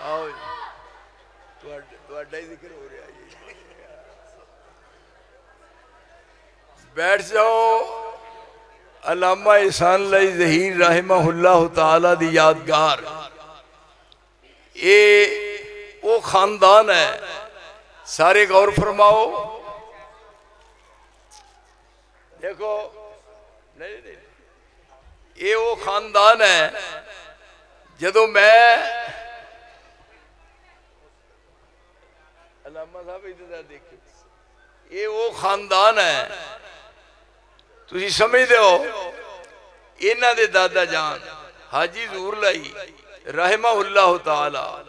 आओ ही जिक्र हो रहा है। बैठ जाओ। अल्लामा एहसान अली ज़हीर रहमहुल्लाह तआला दी यादगार। ये वो खानदान है, सारे गौर फरमाओ। देखो नहीं नहीं, ये वो खानदान है जदों मैं अल्लामा साहब इधर देखो, ये वो खानदान है तुसी समझते हो। इन्हां दे दादा जान हाजी ज़हूर लाई रहमहुल्लाह तआला,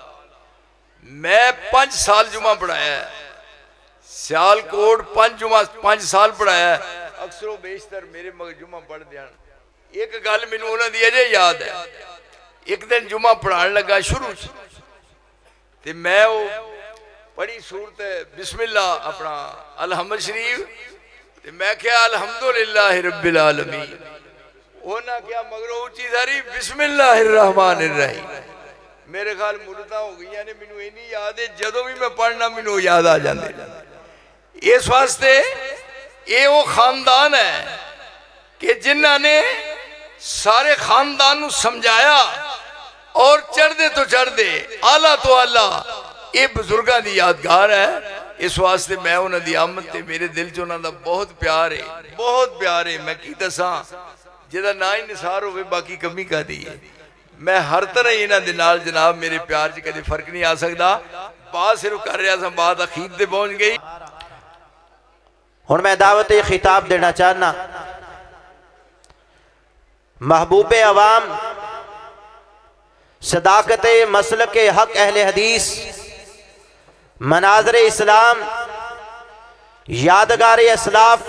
मैं 5 साल जुमा पढ़ाया, सियालकोट 5 साल पढ़ाया। अक्सरों बेशतर मेरे मगर जुमा पढ़ ध्यान। एक गल मैनू उन्हां दी अजे याद है। एक दिन जुमा पढ़ाने लगा शुरू ते मैं वो पढ़ी सूरत बिस्मिल्लाह अपना अलहम्द शरीफ, ते मैं क्या अल्हम्दुलिल्लाह रब्बिल आलमीन। उन्हें क्या मगर उची सारी बिस्मिल्लाहिर रहमानिर रहीम। मेरे ख्याल मुद्दतां हो गई ने, मैनू इन्नी याद है जदों भी मैं पढ़ना मैनू याद आ जाते। इस वास्ते ये वो खानदान है कि जिन्हों ने सारे खानदान को समझाया और चढ़ते तो चढ़ते आला तो आला। ये बुजुर्गों की यादगार है। इस वास्ते मैं उन्होंने आमद ते मेरे दिल च उन्होंने बहुत प्यार है, बहुत प्यार है। मैं की दसा जिहदा ना ही निसार हो बाकी कमी कादी है। मैं हर तरह इन्हां दे नाल जनाब मेरे प्यार च कदे फर्क नहीं आ सकता। बात सिर्फ कर रहा था, बात अखीर ते पहुंच गई। हुण मैं दावत खिताब देना चाहना महबूब अवाम, सदाकत मसलक हक अहले हदीस, मनाज़र इस्लाम, यादगार असलाफ,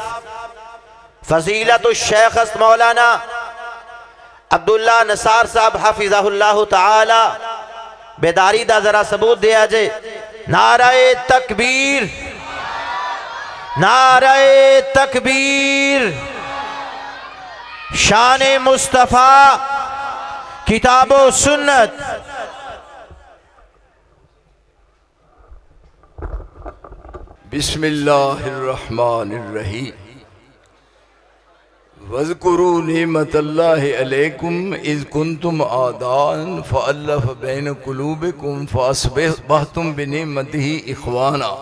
फजीलत शेख मौलाना अब्दुल्ला नसार साहब हाफिज़हुल्लाह तआला। बेदारी दा जरा सबूत दिया जे। नाराए तकबीर, नाराए तकबीर। शान मुस्तफ़ा किताबो सुन्नत। बिस्मिल्लाहिर्रहमानिर्रहीम। वज़कुरू निअमतल्लाहि अलैकुम इज़ कुंतुम आदान फ़अल्लफ़ बैन क़ुलूबिकुम फ़अस्बहतुम बिनिअमतिही इख़वाना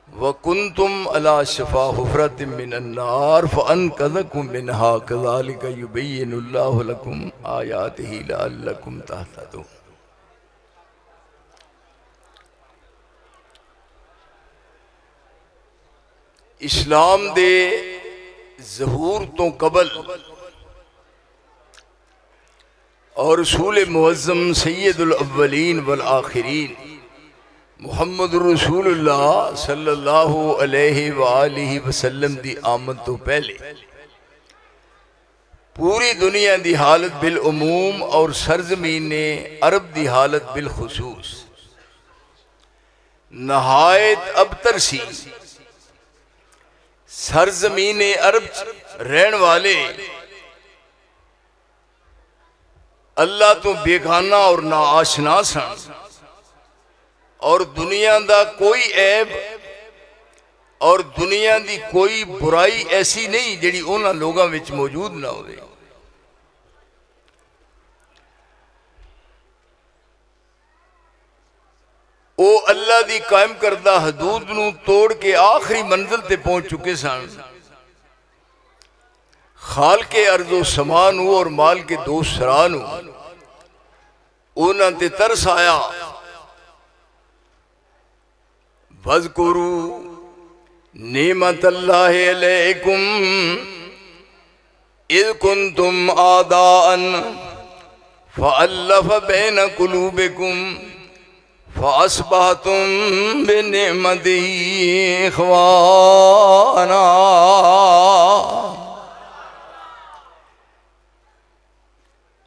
व कुंतुम अला शफ़ा हुफ़रतिम मिनन नार फ़अनक़ज़कुम मिनहा कज़ालिका युबय्यिनुल्लाहु लकुम आयातिही लअल्लकुम तहतदून। इस्लाम दे ज़हूर तो कबल और रसूल मुअज़्ज़म सय्यदुल अव्वलीन वल आखिरीन मुहम्मद रसूलुल्लाह सल्लल्लाहु अलैहि वालिहि वसल्लम दी आमद तो पहले पूरी दुनिया दी हालत बिल उमूम और सरजमीन अरब दी हालत बिल खुसूस नहायत अबतर सी। सरजमीन अरब रहन वाले अल्लाह तो बेगाना और ना आशना सन और दुनिया दा कोई ऐब और दुनिया दी कोई बुराई ऐसी नहीं जिहड़ी उन्हां लोगां विच मौजूद ना होवे। वो अल्लाह दी कायम करदा हदूद नूं तोड़ के आखिरी मंजिल ते पहुंच चुके सन। खाल के अर्जो समा नूं और माल के दो सरा नूं उन्हां ते तरस आया। वज़कुरू निअमतल्लाहि अलैकुम इज़ कुंतुम आदाअन फ़अल्लफ़ बैन क़ुलूबिकुम फ़अस्बहतुम बिनिअमतिही इख़वाना।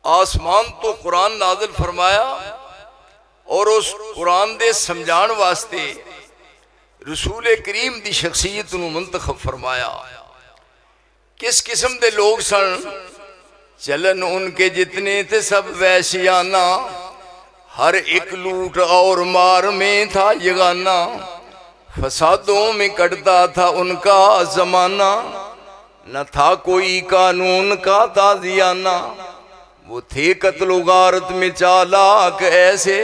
आसमान तो कुरान नाज़िल फरमाया और उस कुरान दे समझाण वास्ते रसूल करीम दी शख्सियत नूं मुंतखब फरमाया। किस किस्म दे लोग सन? चलन उनके जितने थे सब वैशियाना, हर एक लूट और मार में था यगाना, फसादों में कटता था उनका जमाना, न था कोई कानून का ताजियाना। वो थे कत्लो गारत में चालाक ऐसे,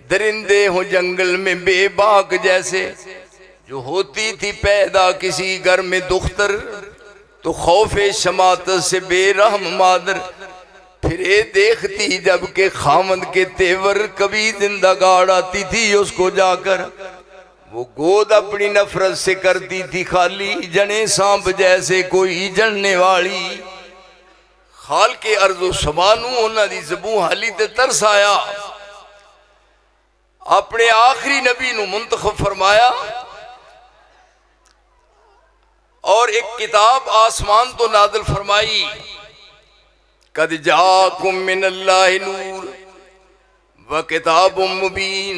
दरिंदे हो जंगल में बेबाक जैसे। जो होती थी पैदा किसी घर में दुख्तर, तो खौफे शमात से बेरहम मादर फिरे देखती जबकि खामद के तेवर। कभी जिंदा गाड़ आती थी उसको जाकर, वो गोद अपनी नफरत से करती थी खाली, जने सांप जैसे कोई जड़ने वाली। खाल के अर्जो समानू उन्हां दी ज़बू हाली ते तरस आया, अपने आखिरी नबी नू मुंतखब फरमाया और एक किताब आसमान तो नाज़िल फरमाई। कद जाकुम मिनल्लाहि नूर व किताबुम मुबीन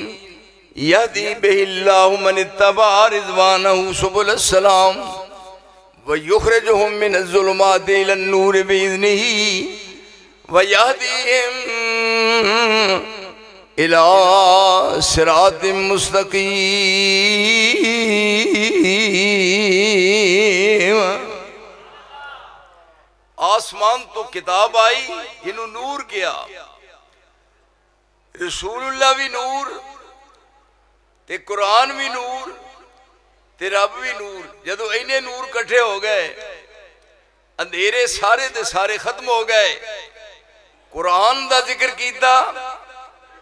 यहदी बिहिल्लाहु मन इत्तबा रिज़वानहु सुबुलस सलाम व युखरिजुहुम मिनज़्ज़ुलुमाति इलन-नूर बिइज़्निही व यहदीहिम इला सिरातिम मुस्तक़ीम। आसमान तो किताब आई, इन्हों नूर किया, रसूलुल्लाह भी नूर ते कुरान भी नूर ते रब भी नूर। जदों इन्ने नूर कट्ठे हो गए, अंधेरे सारे दे सारे खत्म हो गए। कुरान दा जिक्र कीता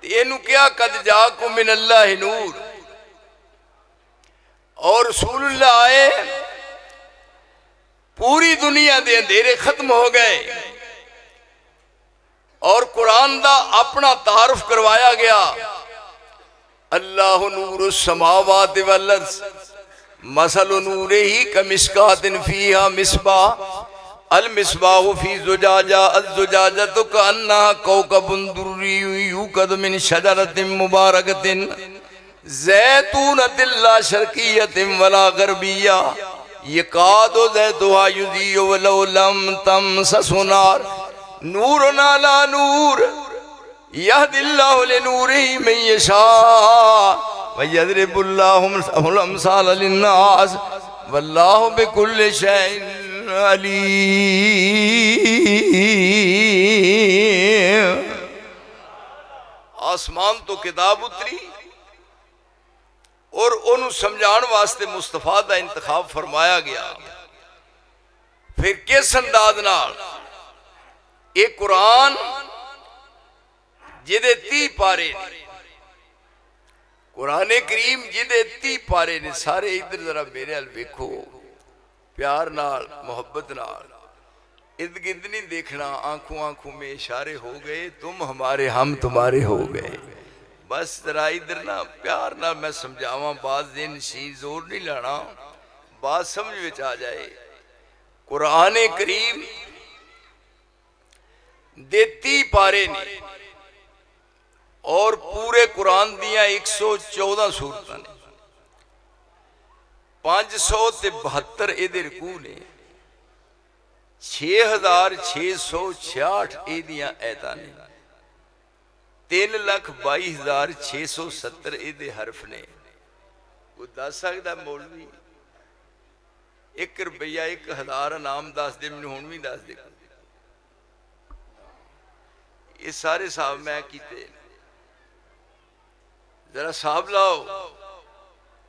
ते इनू क्या कद जाकुम मिनल्लाहि नूर, और रसूलुल्लाह आए, पूरी दुनिया दे अंधेरे खत्म हो गए और कुरान दा अपना तारुफ करवाया गया। अल्लाहु नूरुस समावाति वल अर्ज़ मसलु नूरिही कमिश्कातिन फीहा मिस्बाह अल मिस्बाहु फी ज़ुजाजा अज़्ज़ुजाजतु कअन्नहा कौकबुन दुर्रियुन यूक़दु मिन शजरतिन मुबारकतिन ज़ैतूनतिन ला शर्क़िय्यतिन वला ग़रबिय्या यकादु ज़ैतुहा युज़ीअु वलौ लम तमससहु नार नूरुन अला नूर यहदिल्लाहु लिनूरिही मन यशा व यज़रिबुल्लाहुल अमसाल लिन्नास वल्लाहु बिकुल्लि शैइन अलीम। आसमान तो किताब उतरी और उन्होंने समझाने वास्ते मुस्तफा का इंतखाब फरमाया गया। फिर किस अंदाज नाल ये कुरान जिदे 30 पारे ने, कुराने करीम जिदे 30 पारे ने, सारे इधर जरा मेरे अल वेखो, प्यार नाल मोहब्बत नाल, इर्द गिर्द नहीं देखना, आंखों आंखों में इशारे हो गए, तुम हमारे हम तुम्हारे हो गए। बस जरा इधर ना प्यार ना मैं समझावा, बात दिन सी जोर नहीं लाना, बात समझ विच आ जाए। कुराने करीम दे 30 पारे ने और पूरे कुरान दिया 114 सूरत ने, 572 इहदे रुकू ने, 6666 इहदियां आयतां ने, 3,22,670 इहदे हरफ ने। कोई दस सकदा मौलवी 1 रुपया 1,000 इनाम दस दे, मैनूं हुण भी दस दे। ये सारे हिसाब मैं कीते, जरा हिसाब लाओ।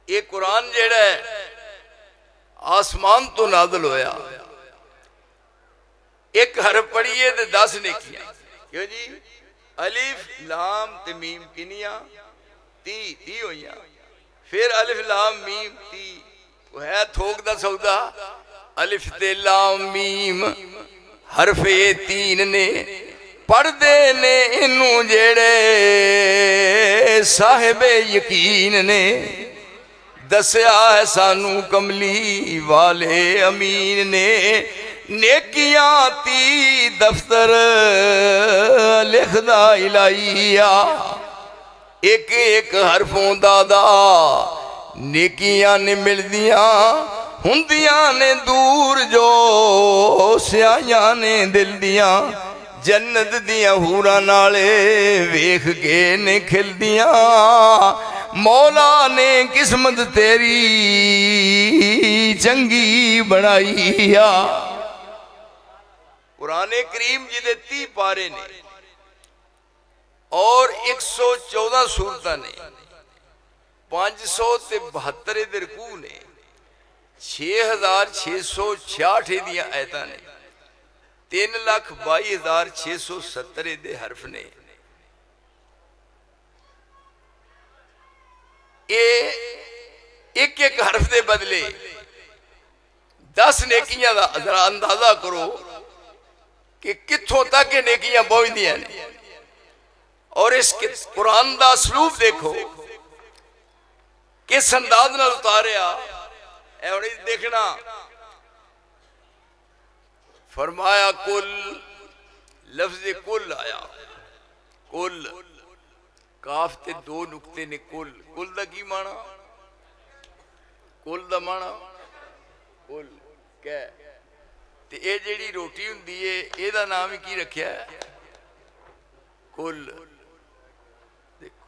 ये कुरान जेड़ा है आसमान तो नाज़िल होया, एक हरफ पढ़िए तो 10 नेकियां। क्यों जी? अलिफ लाम ते मीम किनिया 30 होइया, फिर अलिफ लाम मीम 30, वो है थोक दा सौदा। अलिफ ते लाम मीम हरफ ये 3 ने, पढ़दे ने इनू जेड़े साहिबे यकीन ने, दसिया है सानू कमली वाले अमीन ने। नेकियां 30 दफ्तर लिखदा इलाहिया, एक एक हरफों दादा नेकियां ने मिलदियां हुंदियां ने दूर जो स्याहियां ने दिल दियां। जन्नत दिया हूरां नाले वेख के ने खिलदियां मौला ने किस्मत तेरी चंगी बनाई आ। कुरान करीम जी दे 30 पारे ने और 114 सूरत ने 572 दे रकू ने 6666 दियां आयतां ने 3,22,670 दे हरफ ने। एक एक हरफ दे बदले 10 नेकियां दा जरा अंदाजा करो कि कित्थों तक ये नेकियां पहुंचदियां ने। और इस कुरान दा असलूब देखो किस अंदाज नाल उतारिया देखना। फरमाया कुल, लफ्ज़ कुल आया, कुल काफ ते 2 नुक्ते ने। कुल कुल दा की माना? कुल दा माना कुल कै ते ये जेड़ी रोटी हुंदी है एदा नाम ही की रखिया है? कुल। देखो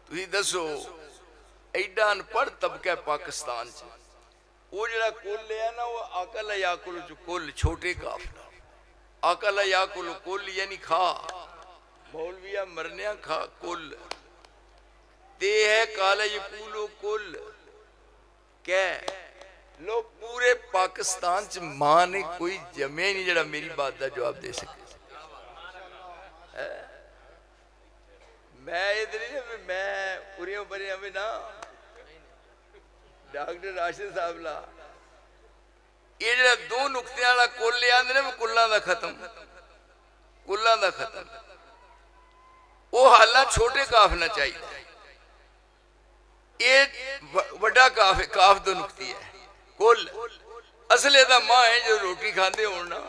तुसीं दसो एडा अनपढ़ तबका पाकिस्तान च वो जड़ा कुल है ना वो अकल याकुल कुल छोटे काफ अकल याकुल कुल यानी खा मौलविया मरनिया खा कुल ते है काला यकूलो कुल कै लो। पूरे पाकिस्तान च मां ने कोई जमे नहीं जड़ा मेरी बात का जवाब दे सके। मैं इधर मैं पूरी बरिया में ना डॉक्टर राशिद साहब ला ये जरा 2 नुक्ते वाला कुल आंदे ने कुल्लां दा खत्म, कुल्लां दा खत्म। वो हालत छोटे काफ ना चाहिए। ये बड़ा काफ है, काफ 2 नुक्ती है। कुल असले दा मां है जो रोटी खाते हो ना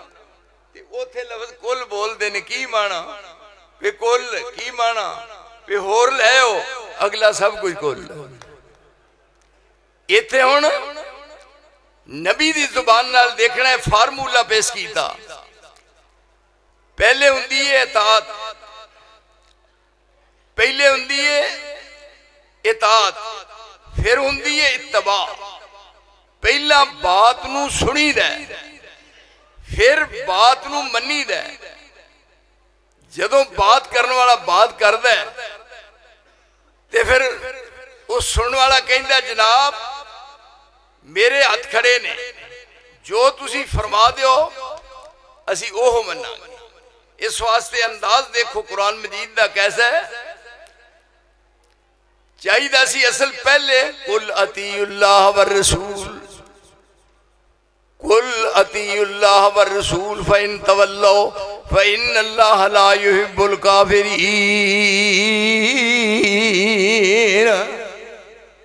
ते ओथे लफ्ज कुल बोलते ने की माना वे कुल की माना वे होर ले हो अगला सब कुछ कुल। इत्थे हुण नबी दी जुबान नाल देखना है फार्मूला पेश कीता। पहले हुंदी है इताअत, पहले हुंदी है इताअत, फिर हुंदी है इत्तबा। पहला बात नू सुनीदा फिर बात नू मनीदा। जदों बात करने वाला बात करदा ते फिर उस सुनने वाला कहंदा जनाब मेरे हाथ खड़े ने जो तुसी फरमा दो असी ओह मनांगे। इस वास्ते अंदाज देखो कुरान मजीद दा कैसा है। चाहिदा सी असल पहले कुल अतीउल्लाह व रसूल, कुल अतीउल्लाह व रसूल फइन तवल्लो फइन्नल्लाह ला युहिब्बुल काफिरीन।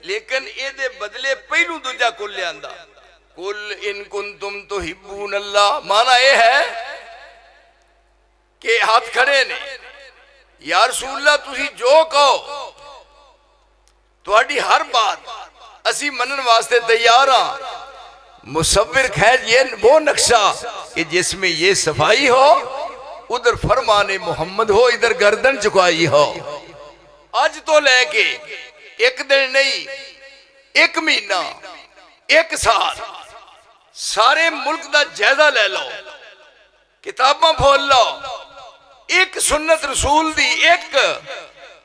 लेकिन ये बदले पहलू दूजा कुल लियांदा कुल इन कुंतुम तुहिब्बून अल्लाह। माना यह है कि हाथ खड़े ने या रसूल अल्लाह तुसी जो कहो तुहाडी हर बात असी मनन वास्ते तैयार हां। मुसव्विर खैर ये वो नक्शा कि जिसमें ये सफाई हो उधर फरमाने मोहम्मद हो इधर गर्दन झुकाई हो। आज तो लेके एक दिन नहीं, 1 महीना, 1 साल सारे मुल्क का जायजा ले लो, किताबां खोल लो, एक सुन्नत रसूल दी एक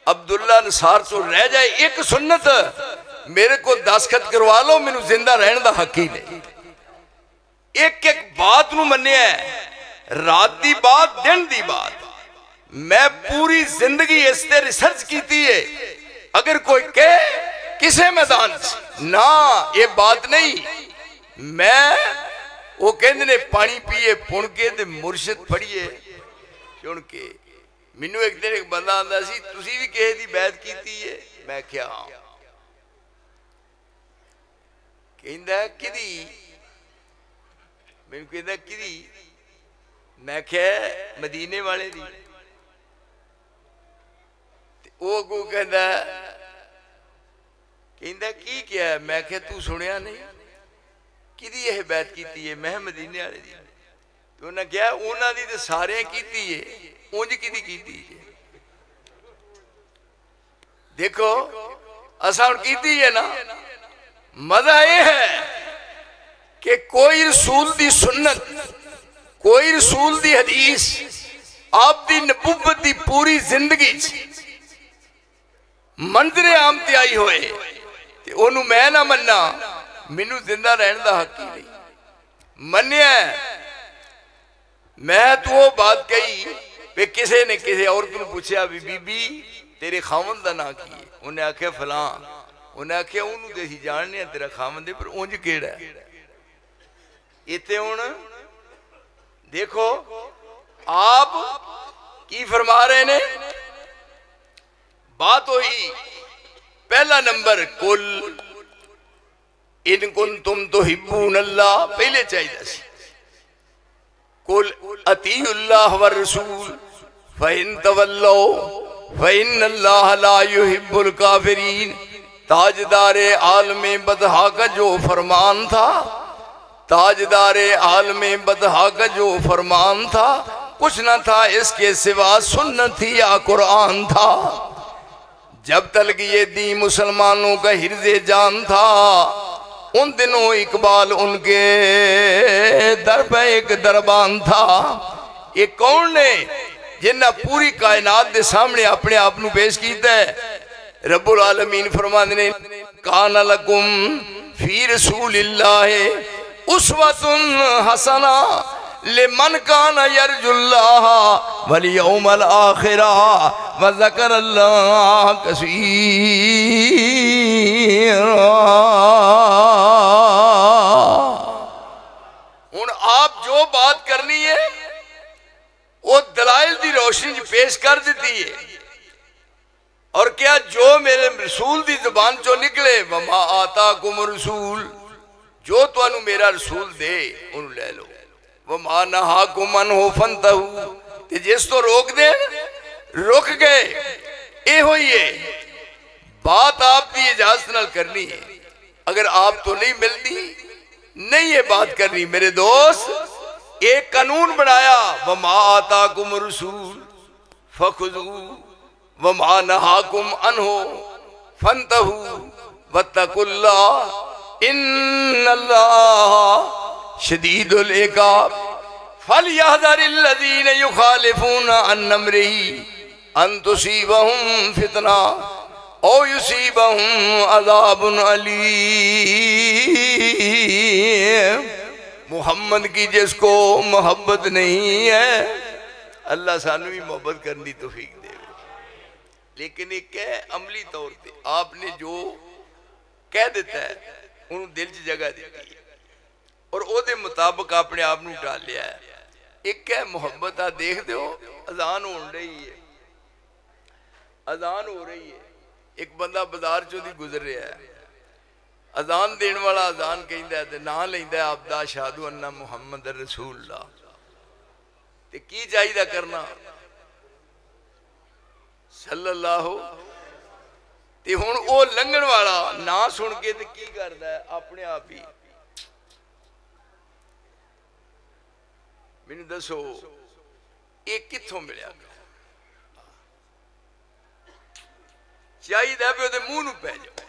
अब्दुल्ला अंसार तो रह जाए एक सुन्नत मेरे को दस्तखत करवा लो, मैनू जिंदा रहने का हक ही नहीं। एक एक बात नू मन्निया है, रात की बात दिन की बात। मैं पूरी जिंदगी इस ते रिसर्च की है। अगर कोई कहे किसे मैदान ना ये बात नहीं, मैं वो कहते ने पानी पिए पुण के ते मुर्शिद पढ़िए चुन के। मैनू एक दिन एक बंदा आंदा सी तुसी भी किसी दी बैत कीती है? मैं क्या कहंदा किदी? मैनू कहंदा किदी? मैं क्या मदीने वाले दी। वो अगू कहंदा की क्या? मैं क्या तू सुनिया नहीं? किदी यह बैत कीती है? मैं मदीने वाले दी। तो उन्हें क्या उन्होंने तो सारे की है, उंज कि की है। देखो असा हुण की है ना, मजा यह है कि कोई रसूल दी सुन्नत, कोई रसूल दी हदीस आप दी नबुव्वत दी पूरी जिंदगी मंजरे आम ते आई होए ते ओनू मैं ना मन्ना, मैनू जिंदा रहने का हक ही नहीं। मन्निया मैं तो वो बात कही कि किसी ने किसी औरत को पूछा भी बीबी तेरे खामन का ना की है, उन्हें आख्या फलां, उन्हें आख्या उन्होंने तो असीं जानने तेरा खामन दे, पर उंज केड़ा है। इत्थे हुण देखो आप की फरमा रहे ने, बात हुई पहला नंबर कुल इन कुंतुम तुहिब्बून अल्लाह, पहले चाहिए सी कुल अतीउल्लाह व रसूल फइन तवल्लो फइन्नल्लाह ला युहिब्बुल काफिरीन। ताजदारे आलमे बदहा का जो फरमान था, ताजदारे आलमे बदहा का जो फरमान था, कुछ न था इसके सिवा सुन्नत ही या कुरान था। जब तक ये दी मुसलमानों का हिर्जे जान था, उन दिनों इकबाल उनके दर पे एक दरबान था। ये कौन ने जिन्ना पूरी कायनात के सामने अपने आप को पेश किया है। रब्बुल आलमीन फरमाते ने कान लकुम फी रसूलिल्लाह उस्वतुन हसना लिमन कान यरजुल्लाह वल यौमल आखिरा व ज़करल्लाह कसीरा। हुण आप जो बात करनी है वो दलाइल की रोशनी पेश कर दी है, और क्या जो मेरे रसूल की जुबान चो निकले, वमा आता कुम रसूल, जो तुहानू मेरा रसूल दे उन्हें ले लो, वमा नहा कुमन हो फंतहू, ते जिस तो रोक दे रुक गए। यो ही है बात आपकी इजाजत नाल करनी है, अगर आप तो नहीं मिलती नहीं ये बात करनी। मेरे दोस्त एक कानून बनाया, वमा आता कुम रसूल फखुजू वमा नहाकुम अन्हो फंतहू वत्तकुल्लाह इन्नल्लाह शदीदुल इकाब फलयहज़रिल्लज़ीन युखालिफून अन अम्रिही अन तुसीबहुम फितना औ युसीबहुम अज़ाबुन अलीम। मुहम्मद की जिसको मोहब्बत नहीं है, अल्लाह सानू भी मोहब्बत करने की तौफीक दे। लेकिन एक है अमली तौर पे आपने जो कह देता है उन्होंने दिल च जगह दी है और ओदे मुताबिक अपने आप को ढाल लिया है। एक है मोहब्बत, आ देख दो अजान हो रही है, अजान हो रही है, एक बंदा बाजार चो दी गुजर रहा है, अजान देने वाला अजान कहता है ना लेंदा आपदा शादू अन्ना मुहम्मद रसूलुल्लाह, ते की चाहिए करना सल्लल्लाहु। ते हुण ओ लंघण वाला ना सुन के ते की करदा है अपने आप ही। मैनू दसो ये कित्थों मिलिया? चाहिए भी ओदे मुंह नूं पै जाओ,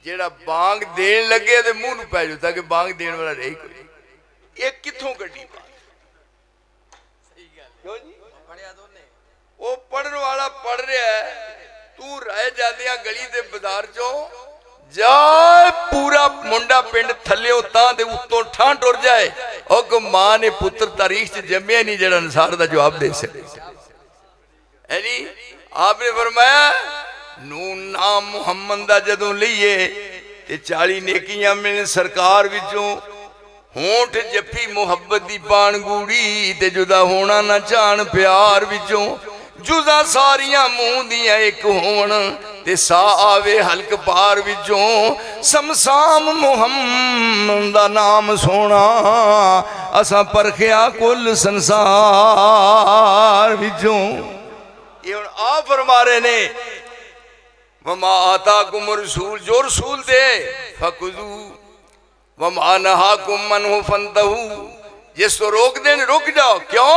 जेड़ा बांग देन लगे ते मुंह नूं पै जाओ ताकि बांग देने वाला रहे कोई। ये कित्थों कड्डी बात? क्यों जी वो पढ़ने वाला पढ़ रहा है, तू रह जादिया गली दे बाजार चो जा पूरा मुंडा पिंड थल्ले ते उत्तों ठां टुर जाए और को मां ने पुत्र तारीख च जम्मिया नहीं जेड़ा अंसार दा जवाब दे सके है जी। आपने फरमाया नून नाम मुहम्मद दा जदों लईए ते 40 नेकियां मिलन सरकार विचों होंठ जफ्फी मुहब्बत दी पान गूड़ी ते जुदा होना ना चाहन प्यार विचों जुदा सारियां मुंह दियां एक होवन ते सा आवे हल्क पार विचों समसाम मुहम्मद दा नाम सोना असा परखिया कुल संसार विचों। ये हुण आ फरमा रहे ने वमा आताकुम रसूल, जो रसूल दे फकुजू वमा नहाकुम अन्हु फंतहू, जिस तो रोक दें रुक जाओ। क्यों?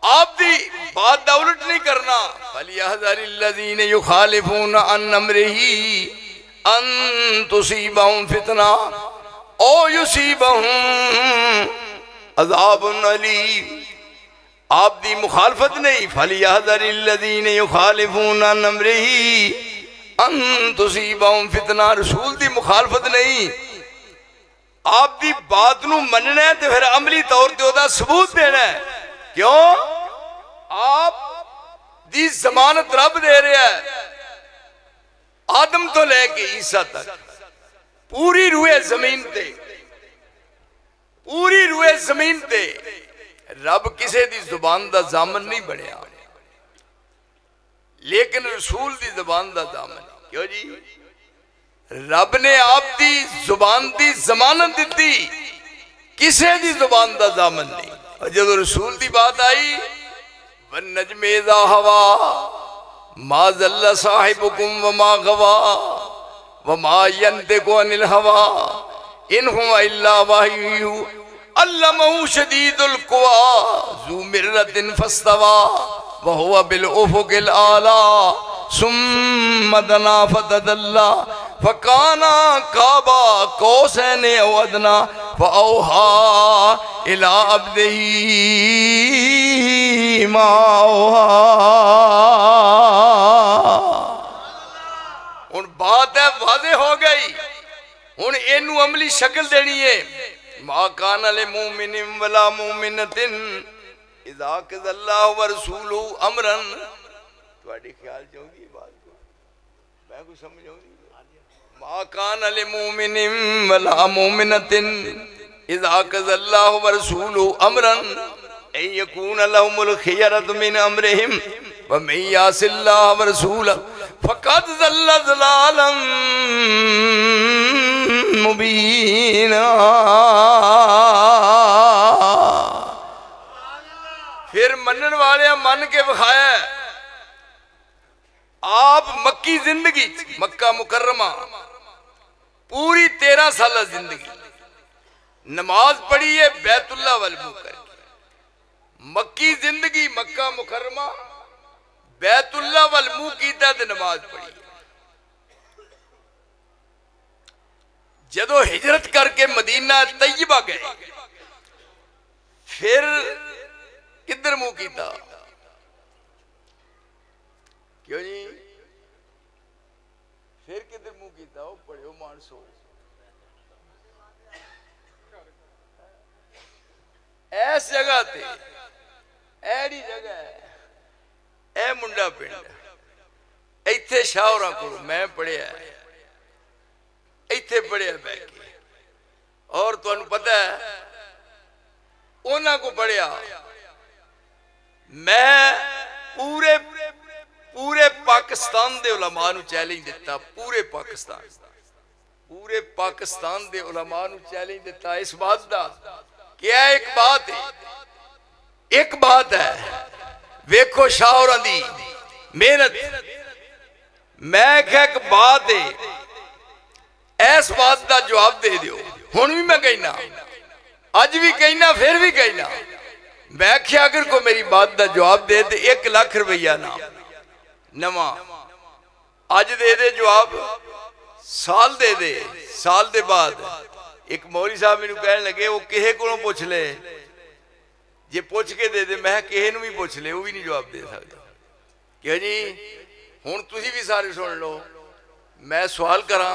आप दी बात दा उलट नहीं करना। फलियहज़रिल्लज़ीन युखालिफून अन अम्रिही अन तुसीबहुम फितना औ युसीबहुम अज़ाबुन अलीम। आप दी मुखालफत नहीं। फलियहज़रिल्लज़ीन युखालिफून अन अम्रिही अन तुसीबहुम फितना, रसूल दी मुखालफत नहीं। आप दी बात नू मनना है तो फिर अमली तौर ते ओदा सबूत देना है। क्यों? आप दी जमानत रब दे रहा है। आदम तो लेके ईसा तक पूरी रूए जमीन ते, पूरी रूए जमीन ते रब किसे दी जुबान दा जामन नहीं बनया, लेकिन रसूल दी जुबान दा जामन। क्यों जी? रब ने आप दी जुबान दी जमानत दी, किसे दी जुबान दा जामन नहीं। और जब रसूल दी बात आई, वन नजमे इज़ा हवा मा ज़ल्ला साहिबुकुम व मा गवा व मा यंतिकु अनिल हवा इन हुवा इल्ला वह्यु अल्लमहु शदीदुल कुवा ज़ू मिर्रतिन फस्तवा व हुवा बिल उफुकिल आला सुम्मा दना फतदल्ला फकाना काबा कौसैन औ अदना फऔहा इला अब्दिही मा औहा। हुण बात है वाज़े हो गई। हुण इनू अमली शक्ल देनी है। मा कान लिल मुमिनिन वला मुमिनतिन इज़ा क़ज़ल्लाहु व रसूलुहु अमरन। तुहाडे ख्याल च आउंदी बात? मैं कुछ समझ आउंदी? मा कान लिल मुमिनिन वला मुमिनतिन इज़ा क़ज़ल्लाहु व रसूलुहु अमरन अन यकून लहुमुल खियरतु मिन अमरिहिम व मन यासिल्लाह व रसूलहु फ़क़द ज़ल्ला ज़लालन मुबीना। फिर मनन वाले मन के विखाया। आप मक्की जिंदगी, मक्का मुकर्रमा पूरी 13 साल जिंदगी नमाज पढ़ी है बैतुल्ला वल मुंह करके। मक्की जिंदगी मक्का मुकर्रमा बैतुल्ला वल मुंह कीता ते नमाज पढ़ी। जदों हिजरत करके मदीना तैयबा गए, फिर किधर मुंह कीता? क्यों जी? फिर किधर मुंह कीता? वो पढ़ियो मानसो, ऐस जगह ते ऐड़ी जगह है ए मुंडा पिंड, इत्थे शाहरा को मैं पढ़िया, इत्थे पढ़िया बह के। और तुहानू पता है उन्हां को पढ़िया मैं पूरे पूरे पाकिस्तान दे उलमा नू चैलेंज दिता। पूरे पाकिस्तान दे उलमा नू चैलेंज दिता इस बात दा क्या एक बात है, एक बात है। वेखो शाहरा दी मेहनत। मैं क्या एक बात है, इस बात का जवाब दे दियो। हुण भी मैं कहना, अज भी कहना, फिर भी कहना। मैं क्या अगर को मेरी बात का जवाब दे तो 1 लाख रुपया ना नवा अज दे दे जवाब, साल दे दे, साल दे बाद। एक मौली साहब मैनू कहन लगे वो किसे को पुछ ले, जे पुछ के दे दे। मैं किसे नू भी पुछ ले, वो भी नहीं जवाब दे सकता। क्यों जी? हुण तुसीं भी सारे सुन लो, मैं सवाल करा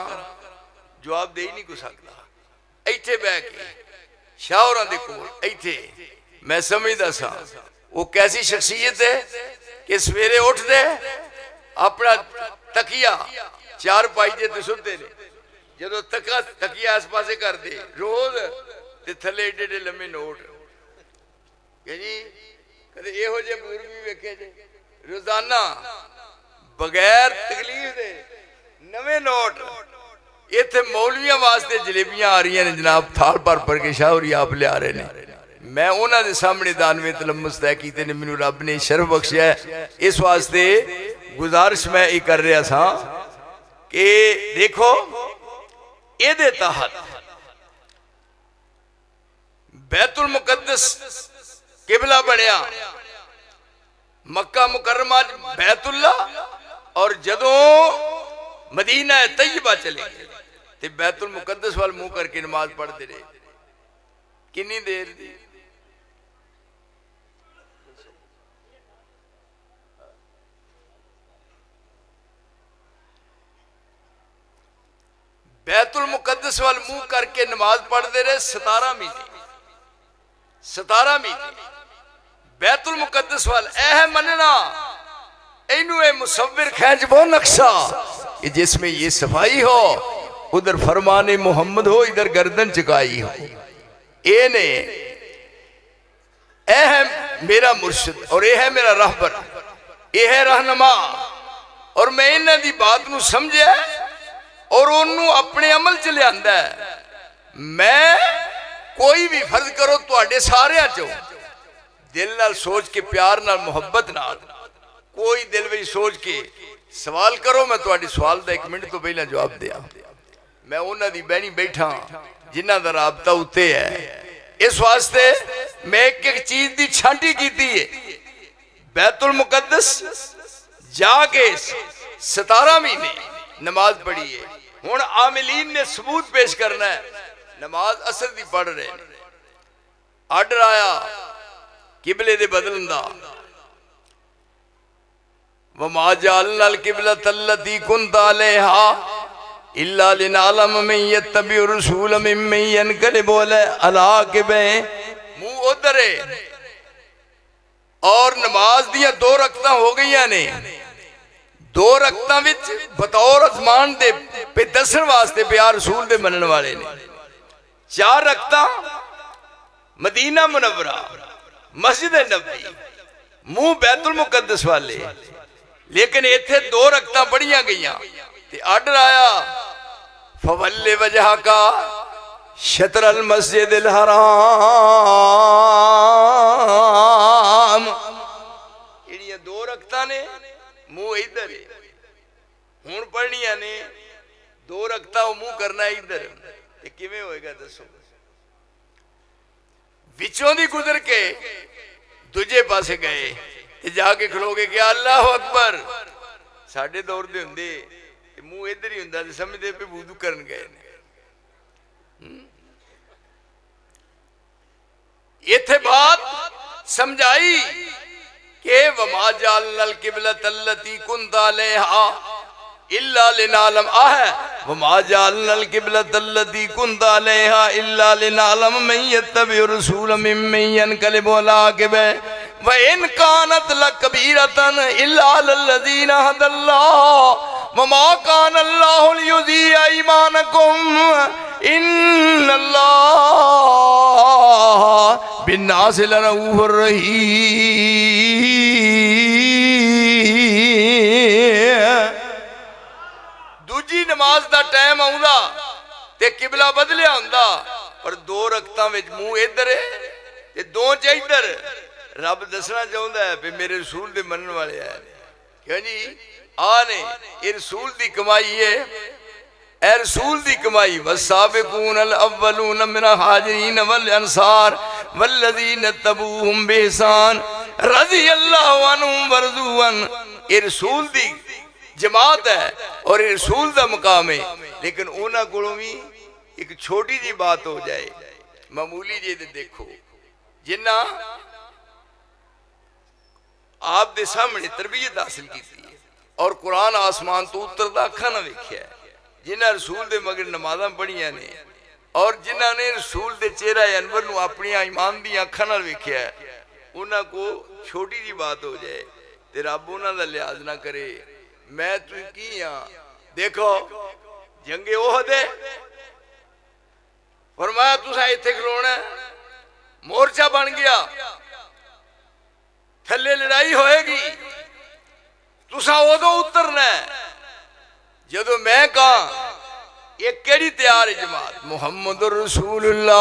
जवाब दे ही नहीं को सकता। इत्थे बह के शाहरा दे कोल इत्थे मैं समझदा सा वो कैसी शख्सियत है कि सवेरे उठ दे अपना तकिया 4 पाइजे ते सुते ने, जो तकिया आस पासे कर दे रोज ते थले एडे एडे लम्बे नोट। जी कदे इहो जे बुजुर्ग भी वेखे जे रोजाना बगैर तकलीफ दे नवे नोट। इत्थे मौलवियां वास्ते जलेबियां आ रही ने जनाब, थाल भर भर के शाहरी आप लिया रहे ने। मैं उन्होंने सामने दानवे तलम्मुस तय किए ने, मैनू रब ने शर्फ बख्शिया है। इस वास्ते गुजारिश मैं ये कर रहा था कि देखो ये तहत बैतुल मुकद्दस किबला बनया, मक्का मुकर्रमा बैतुल्ला, और जदों मदीना तैयबा चले गए ते बैतुल मुकद्दस वाल मुंह करके नमाज पढ़ते रहे। कितनी देर दी? बैतुल मुकद्दस वाल मुंह करके नमाज पढ़ते रहे 17 महीने। 17 महीने बैतुल मुकद्दस वाल ऐ मनना, इनू ए मुसव्विर खैंच वो नक्शा कि जिसमें ये सफाई हो, उधर फरमाने मोहम्मद हो, इधर गर्दन चुकाई हो। ए ने ए है मेरा मुर्शिद और ये है मेरा रहबर, ये है रहनुमा, और मैं इन्हां दी बात नू समझिया और उन्होंने अपने अमल च लिया। मैं कोई भी फर्ज करो तुहाडे सारियां चो दिल नाल सोच के, प्यार नाल, मुहब्बत नाल, कोई दिल में सोच के सवाल करो, मैं तुहाडे सवाल का 1 मिनट तो पहला जवाब दिया। मैं उन्हां दी बहनी बैठा जिन्हां दा राबता उत्ते है। इस वास्ते मैं एक चीज की छांटी की है। बैतुल मुकद्दस जाके 17 महीने नमाज पढ़ी है। हुण आमिलीन ने सबूत पेश करना है, नमाज असर दी पढ़ रहे हैं। आर्डर आया किबले दे बदलन दा, वमा जअलनल किबलतल्लती कुन्ता अलैहा इल्ला लिनअलम मन यत्तबिउ रसूल मिम्मन यनकलिबु अला अक़बे। मुंह उधर है और नमाज दियां 2 रकतां हो गईयां ने। 2 रकतां विच बतौर अज़मान दे पे दसन वास्ते प्यार रसूल दे मनन वाले ने। 4 रकतां मदीना मुनव्वरा मस्जिद नबवी, मुंह बैतुल मुकद्दस वाले। लेकिन इत्थे 2 रकतां पढ़ियां गईयां ते आर्डर आया फवल्ले वजह का शतरल मस्जिदिल हराम। इहड़ियां 2 रकतां ने, मुंह इधर है। हुण पढ़नियां ने 2 रकतां, मुंह करना इधर, ये किवें होएगा दसो? विचों दी गुजर के दूजे पासे गए ते जाके खलोगे कि अल्लाह अकबर। साडे दौर दे हुंदे ते मुंह इधर ही हुंदा ते समझदे पे वुजू करन गए ने। इत्थे बात समझाई कि वमा जअलनल किबलतल्लती कुन्ता अलैहा इल्ला लिनअलम आहे, वमा जअलनल किबलतल्लती कुन्ता अलैहा इल्ला लिनअलम मन यत्तबिउ रसूल मिम्मन यनकलिबु अला अक़बे व इन कानत लकबीरतन इल्ला लल्लज़ीना हदल्लाह वमा काना अल्लाहु लियुज़ीअ ईमानकुम इन्नल्लाह बिन्नासि लरऊफ़ुर रहीम। दूजी नमाज का टाइम आउंदा ते किबला बदलिया हुंदा, पर 2 रकतां विच मुंह इधर है ते 2 च इधर। रब दसना चाहता है भी मेरे रसूल दे मनन वाले है। क्यों जी? आने ये रसूल दी कमाई है, ए रसूल दी कमाई। वस्साबिकूनल अव्वलून मिनल हाजिरीन वल अंसार वल्लज़ीना तबऊहुम बिइहसान रज़ियल्लाहु अन्हुम वरज़ुअन। ये रसूल दी जमात है और ये रसूल दा मकाम है। लेकिन उन्हां कोलों भी एक छोटी जी बात हो जाए, मामूली जी, देखो जिन्ना आप दे सामने तरबियत हासिल की और कुरान आसमान तो उतरदा अखा ना वेख्या, जिन्हें रसूल दे मगर नमाज़ां पढ़ियां ने और जिन्हां ने रसूल दे चेहरा अनवर नूं अपनी ईमान दी अखा नाल वेख्या, उन्हां को छोटी जी बात हो जाए ते रब उन्हां दा लिहाज ना करे। मैं तू की हाँ? देखो जंगे ओहद फरमाया तुसा इत्थे खलोना, मोर्चा बन गया, थले लड़ाई होएगी, तुसा उदों उतरना है जदों मैं कहा ये केड़ी तैयार है जमात। मुहम्मदुर रसूलुल्लाह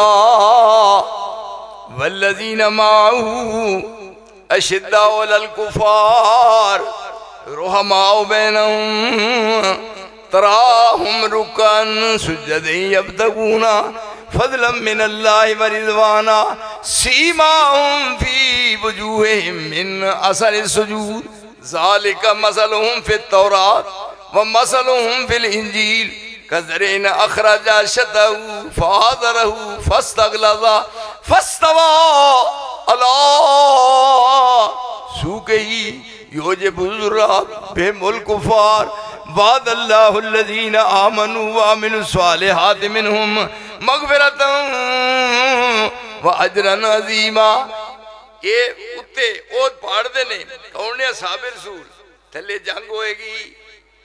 वल्लज़ीना माअहू अशिद्दाउ अलल कुफ़ार रुहमाउ बैनहुम तराहुम रुकन सुज्जदन यब्तगूना फज़लन मिनल्लाहि व रिज़वाना सीमाहुम फी वजूहिहिम मिन असरि सुजूद ज़ालिका मसलुहुम फित तौरात व मसलुहुम फिल इंजील कज़रिन अखरजा शतहू फ़आज़रहू फ़स्तग़लज़ा फ़स्तवा अला सूक़िही युजिबु ज़ुर्रा बिहिमुल कुफ़ार वादल्लाहुल्लज़ीना आमनू व अमिलुस्सालिहाति मिनहुम मग़फ़िरतन व अजरन अज़ीमा। ये उत्ते ओद पहाड़ ने कौन ने साबिर रसूल थले जंग होएगी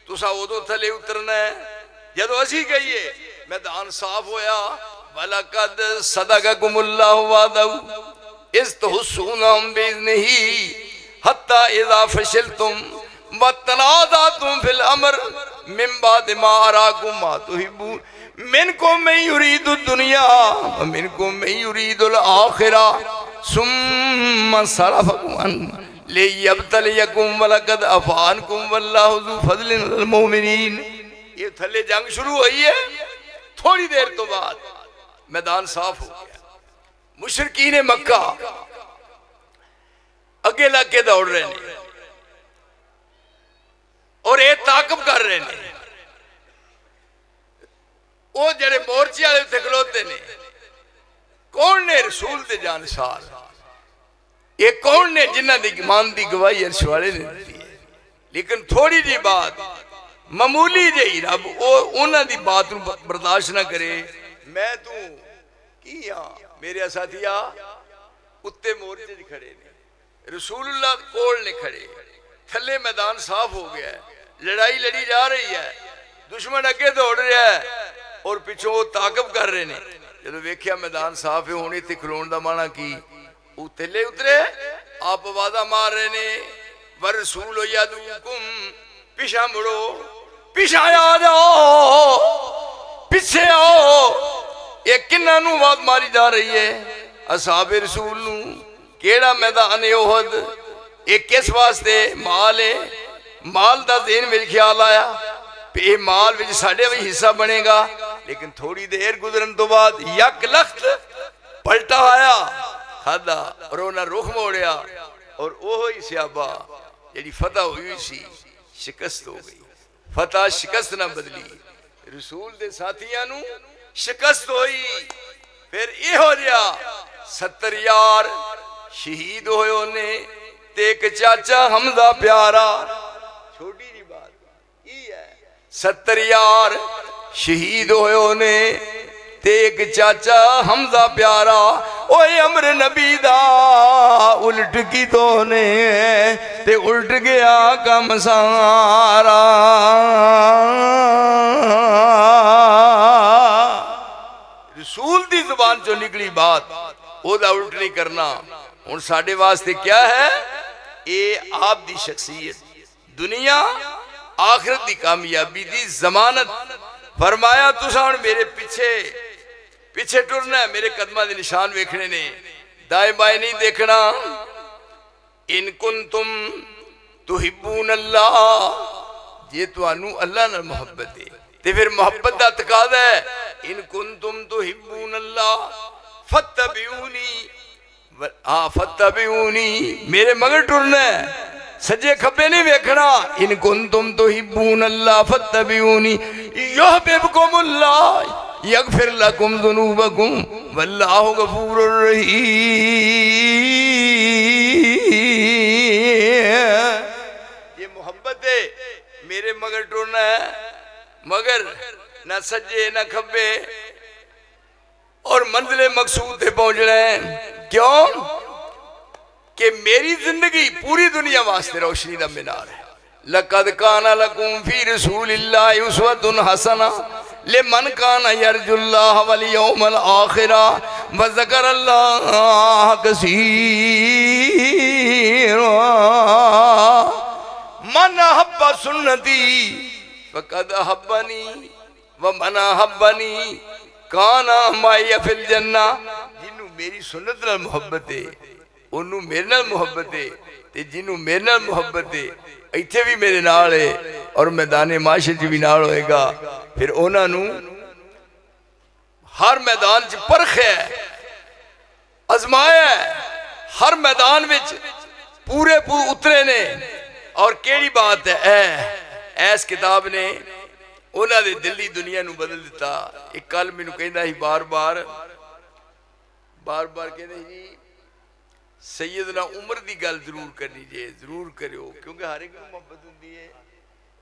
तुसा उदो थले उतरना है जदों असी कहिए मैदान साफ होया वलकद सदक़कुमुल्लाहु वअदहू इज़ तुहस्सूनहुम बिइज़निही हत्ता इज़ा फशलतुम वतनाज़अतुम फिल अम्र मिन बाद मा अराकुम मा तुहिब्बून मिनकुम मन युरीदु दुनिया व मिनकुम मन युरीदुल आखिरा सुम्मा सरफकुम अन लियब्तलियकुम वलकद अफ़ा अन्कुम वल्लाहु ज़ू फ़ज़लिन अलल मुमिनीन। ये थले जंग शुरू हुई है, थोड़ी देर तो बाद मैदान साफ हो गया। मुशरिकीन मक्का अगे लग के दौड़ रहे हैं और ये ताकब कर रहे हैं। वो जड़े मोर्चे वाले उत्ते खलोते ने कौन ने रसूल दे जानसार ये कौन ने जिन्हां दी ईमान दी गवाही अर्श वाले ने दी है। लेकिन थोड़ी जी बात मामूली जी रब वो उन्हां दी बात नूं बर्दाश्त ना करे। मैं तू की हाँ मेरे साथिया उत्ते मोर्चे च खड़े ने रसूलुल्लाह कोल ने खड़े थले मैदान साफ हो गया है, लड़ाई लड़ी जा रही है, दुश्मन अगे दौड़ रहा है और पिछों ताकब कर रहे ने। जो वेख्या मैदान साफ है हुण इत्थे खलोण दा माना की वो थले उतरे आप आवाज़ा मार रहे ने व रसूल यदूकुम पिछा मुड़ो पिछा आ जाओ पिछे आओ। ये किन्ना नूं आवाज़ मारी जा रही है असहाबे रसूल नूं। केड़ा मैदान है ओहद ये किस वास्ते माल है माल दा देन विच ख्याल आया ये माल विच साडे भी हिस्सा बनेगा। लेकिन थोड़ी देर गुजरन तो बाद यक लख्त पलटा आया खादा और उन्हें रुख मोड़िया और ओह ही सियाबा जी फतह हुई सी शिकस्त हो गई। फतह शिकस्त ना बदली रसूल दे साथियां नू शिकस्त होई। फिर ये हो गया 70 यार शहीद होए ने ते एक चाचा हमजा प्यारा। छोटी जी बात ये है 70 यार शहीद होए ने ते एक चाचा हमजा प्यारा। ओए अमर नबी दा उल्ट की तो ने ते उल्ट गया कम सारा। रसूल दी जुबान चो निकली बात ओदा उल्ट नहीं करना। हुण साडे वास्ते क्या है ये आप दी शख्सियत दुनिया आखिरत दी कामयाबी दी जमानत। फरमाया तुसा हुण मेरे पीछे पीछे टुरना है, मेरे कदमां दे निशान वेखने ने, दाएं बाएं नहीं देखना। इन कुंतुम तुहिब्बून अल्लाह जे तुहानू अल्लाह नाल मोहब्बत है ते फिर मोहब्बत दा तकाज़ा है इन कुंतुम तुहिब्बून अल्लाह फत्तबिऊनी फत्तबिऊनी मेरे मगर टुरना है सज्जे खब्बे नहीं वेखना। इन कुंतुम तुहिब्बून अल्लाह फत्तबिऊनी युहब्बिबकुमुल्लाह यगफिर लकुम ज़ुनूबकुम वल्लाहु गफूरुर रहीम। ये मोहब्बत है मेरे मगर टुरना है मगर न सज्जे न खब्बे और मंजिले मकसूद पे पहुंचना है। क्यों कि मेरी जिंदगी पूरी दुनिया वास्ते रोशनी का मीनार है। लक़द काना लकुम फी रसूलिल्लाहि उस्वतुन हसना लिमन काना यरजुल्लाह वल यौमल आखिरा व ज़करल्लाह कसीरा। मन अहब्ब सुन्नती फ़क़द अहब्बनी व मन अहब्बनी काना माया फिल जन्ना। जिन्नू मेरी सुन्नत नाल मोहब्बत है ओनू मेरे नाल मोहब्बत है ते जिन्नू मेरे नाल मोहब्बत है इत्थे भी मेरे नाल है और मैदाने माशर च भी नाल होएगा। फिर उन्हां नू हर मैदान च परखे अजमाया हर मैदान में पूरे उतरे ने और केड़ी बात है ऐस किताब ने उन्होंने दिल्ली दुनिया नू बदल दिता। एक कल मैनू कहंदा ही बार बार कहते जी सैयदना उमर की गल जरूर करनी जे जरूर करो क्योंकि हर एक मुहब्बत होंदी है।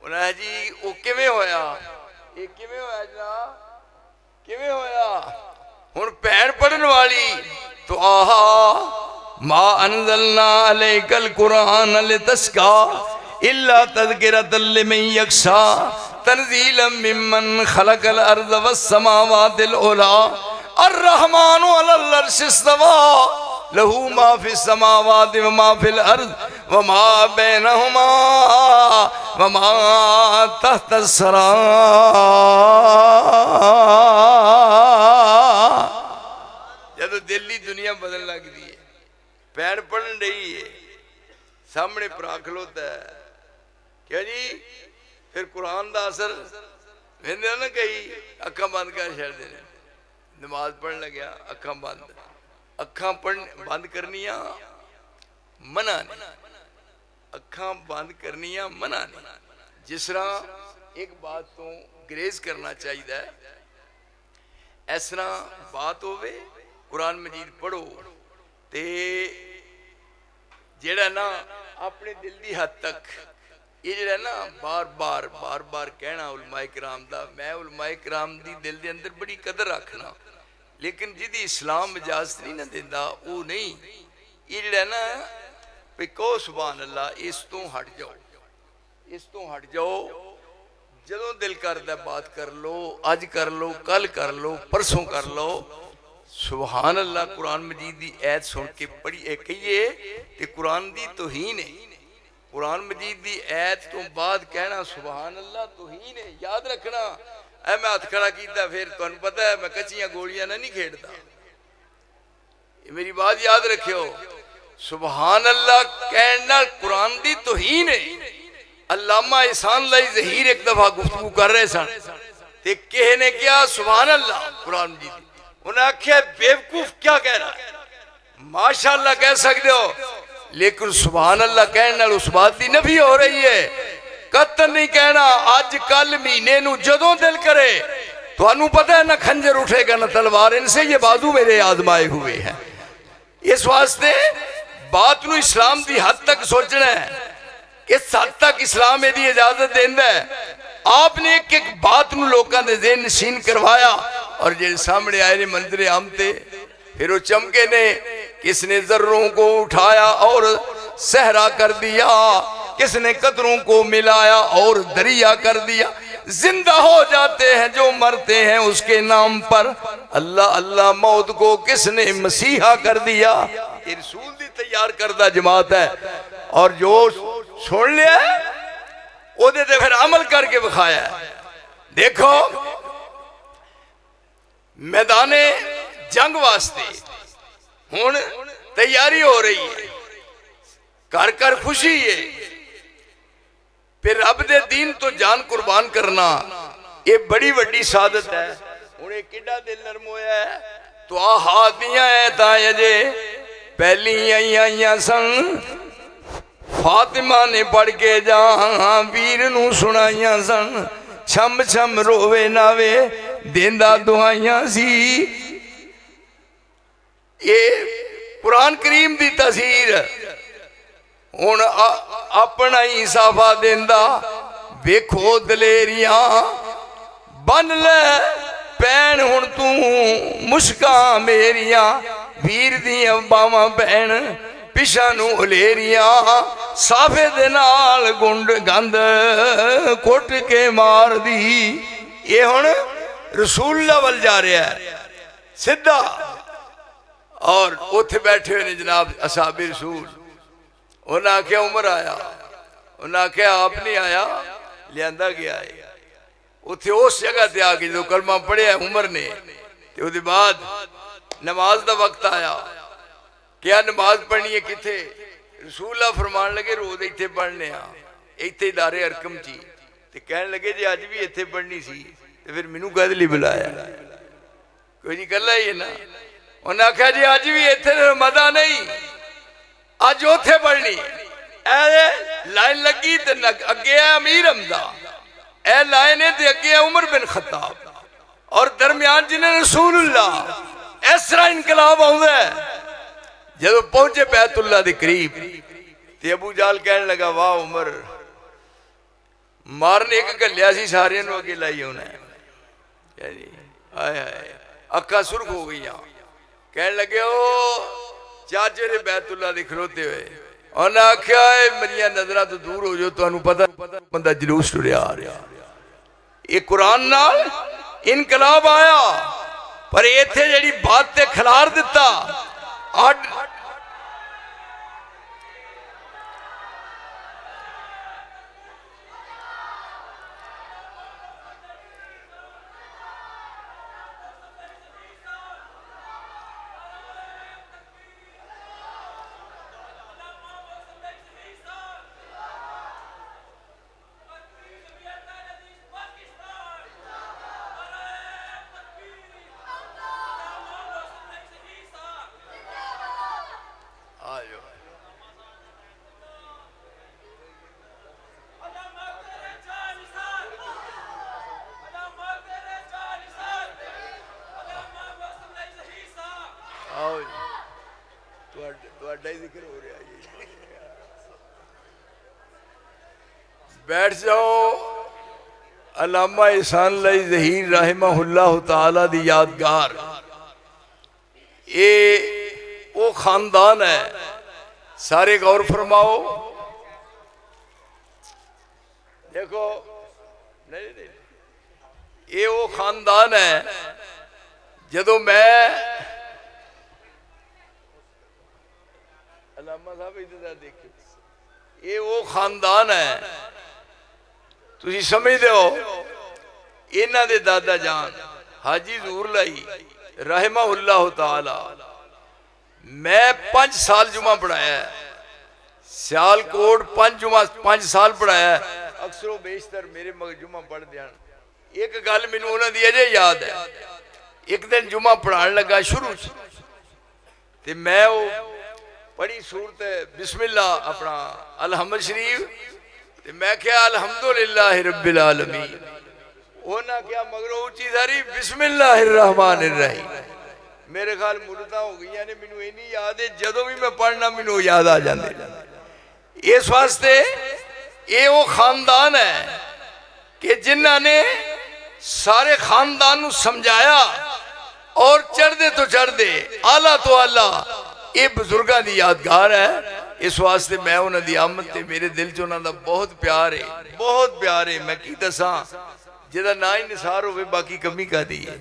उन्हें जी वो किवें होया ये किवें होया जनाब किवें होया हुण भैन पढ़न वाली तो आहा मा अनज़लना अलैकल कुरान लितस्का इल्ला तज़किरतल लिमन यख्शा तनज़ीलन मिम्मन खलक़ल अर्ज़ वस समावातिल उला अर्रहमानु अलल अर्शि इस्तवा लहू मा फिस समावाति व मा फिल अर्ज़ व मा बैनहुमा व मा तहतस सरा। जब दिल्ली दुनिया बदल लगती है पैन पढ़न रही है सामने भरा खलोता है क्या जी फिर कुरान का असर वेंदे ना कई अखा बंद कर छड़ते हैं नमाज पढ़न लग्या अखा बंद करनिया मना नहीं अखा बंद करनिया मना नहीं। जिस तरह एक बात तो ग्रेज करना चाहिए इस तरह बात होवे कुरान मजीद पढ़ो ते जेड़ा ना अपने दिल की हद तक ये जरा ना बार बार कहना उलमाए किराम दा मैं उलमाए किराम दी दिल दे अंदर बड़ी कदर रखना लेकिन जिदी इस्लाम इजाजत नहीं ना देंदा वो नहीं ये जरा ना भी कहो सुभान अल्लाह इस तो हट जाओ जदों दिल करदा बात कर लो अज कर लो कल कर लो परसों कर लो सुभान अल्लाह कुरान मजीद की ऐत सुन के पढ़ी कहिए ते कुरान दी तौहीन है। कुरान मजीद की ऐत तो बाद कहना सुभान अल्लाह तौहीन है। याद रखना ऐ मैं हथ खड़ा किया फिर तुहानू पता है मैं कच्चियां गोलियां ना नहीं खेड़ता मेरी बात याद रखियो सुभान अल्लाह कहना कुरान दी तौहीन है। अल्लामा एहसान लाई ज़हीर एक दफा गुफ्तगू कर रहे सन ते किसी ने कहा सुभान अल्लाह कुरान मजीद उन्हें आख्या बेवकूफ क्या कह रहा है माशाअल्लाह कह सकते हो लेकिन सुभान अल्लाह कहने उस बात की नफी हो रही है। कतन नहीं कहना अज कल महीने नू जदों दिल करे तुहानू पता है ना खंजर उठेगा ना तलवार इनसे ये बाजू मेरे आजमाए हुए हैं। इस वास्ते बात नू इस्लाम की हद तक सोचना है इस हद तक इस्लाम यदि इजाजत देंदा है। आपने एक एक बात नू लोगों के ज़हन नशीन करवाया और जो सामने आए ने मंजर आम थे फिर वो चमके ने किसने जर्रों को उठाया और सहरा कर दिया किसने कतरों को मिलाया और दरिया कर दिया जिंदा हो जाते हैं जो मरते हैं उसके नाम पर अल्लाह अल्लाह मौत को किसने मसीहा कर दिया। ये रसूल दी तैयार करदा जमात है और जो सुन लिया ओदे ते फिर अमल करके दिखाया। देखो मैदाने जंग वास्ते हुण तैयारी हो रही है घर घर खुशी है फिर रब दे दीन तो जान कुर्बान करना ये बड़ी वड्डी सादत है। हुण किड्डा दिल नरम होया है तो आ हादियां है तां अजे पहली आईयां सन फातिमा ने पढ़ के जा वीर नू सुनाइयां सन छम छम रोवे नावे देंदा दुआइयां सी। ये कुरान करीम दी तफसीर हुण अपना ही साफा देंदा वेखो दलेरियां बन ले भैन हुण तू मुश्कां मेरियां वीर दियां बावां भैन पिछा नू उलेरियां साफे दे नाल गुंड गंद कुट के मार दी। ये हुण रसूलुल्लाह वल जा रहा है सीधा और उथे बैठे हुए ने जनाब असहाबे रसूल। उन्हें आख्या उमर आया उन्हें आख्या आप नहीं आया लिया गया है उथे उस जगह ते आके जो कलमा पढ़िया उमर ने ते उहदे बाद नमाज का वक्त आया क्या नमाज पढ़नी है किथे रसूलुल्लाह फरमान लगे रोज इत्थे पढ़ने इत्थे दारे अरकम ची ते कहन लगे जे अज भी इत्थे पढ़नी सी ते फिर मैनू कद लई बुलाया कोई नहीं कला ही है ना। उन्हें आख्या जी अज भी इतने मजा नहीं, अज उथे पढ़नी लाइन लगी तो अगे है अमीर हमजा, ए लाइन है तो अगे है उमर बिन खत्ताब, और दरम्यान जिन्हें रसूलुल्लाह। इस तरह इनकलाब आउंदा है। जब पहुंचे बैतुल्लाह के करीब ते अबू जाल कहने लगा वाह उमर, मारने एक घलिया सी सारे अगे लाई होना है। आए हाय अखा सुर्ख हो गई। कहने लगे ओ चाचे रे बैतुल्लाह दे खलोते हुए, उन्हें आख्या मेरिया नजर तो दूर हो जाओ, तुहानू पता बंदा जुलूस टुरिया आ रहा। ये कुरान नाल इनकलाब आया, पर इत्थे जिहड़ी बात ते खिलार दिता अड बैठ जाओ। अल्लामा इहसान अली ज़हीर रहमहुल्लाह तआला दी यादगार। ये वो खानदान है, सारे गौर फरमाओ। देखो नहीं नहीं, ये वो खानदान है जदों मैं अल्लामा साहब इधर देखो, ये वो खानदान है तुसी समझते हो। इन्हां दे दादा जान हाजी ज़हूर लाई रहमहुल्लाह तआला, मैं 5 साल जुमा पढ़ाया, सियालकोट 5 साल पढ़ाया। अक्सरों बेशतर मेरे मगर जुमा पढ़ दिया। एक गल मैनू उन्हां दी अजे याद है, एक दिन जुमा पढ़ाने लगा शुरू ते मैं वो पढ़ी सूरत बिस्मिल्लाह अपना अलहम्द शरीफ, ते मैं क्या अल्हम्दुलिल्लाह रब्बिल आलमीन। उन्हें क्या मगरों उची सारी बिस्मिल्लाहिर्रहमानिर्रहीम। मेरे ख्याल मुद्दत हो गई ने, मैनू इन्नी याद है जदों भी मैं पढ़ना मैनू याद आ जाते। इस वास्ते ये वो खानदान है कि जिन्हों ने सारे खानदान नू समझाया और चढ़ते तो चढ़ते आला तो आला। ये बुजुर्गों की यादगार है। इस वास्ते मैं उन्होंने दी आमद ते मेरे दिल च उन्होंने बहुत प्यार है, बहुत प्यार है। मैं की दसा जिहदा ना ही निसार होवे बाकी कमी कादी है।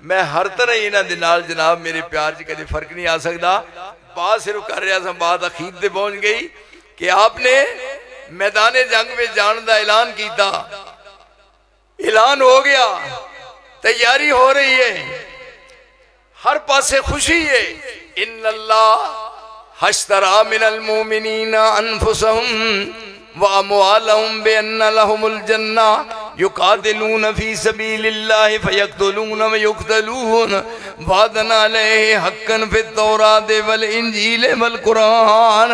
मैं हर तरह इन्हां दे नाल जनाब मेरे प्यार च कदे फर्क नहीं आ सकता। बात सिर्फ कर रहा था, बात अखीर ते पहुंच गई कि आपने मैदान जंग में जाने का ऐलान किया, ऐलान हो गया, तैयारी हो रही है, हर पासे खुशी है। इन्नल्लाह हश्तरा मिनल मोमिनीना अनफुसहुम व अमवालहुम बिअन्ना लहुमुल जन्ना युकातिलून फी सबीलिल्लाहि फयक्तुलून व युक्तलून वअदन अलैहि हक्कन फित तौरात वल इंजील वल कुरान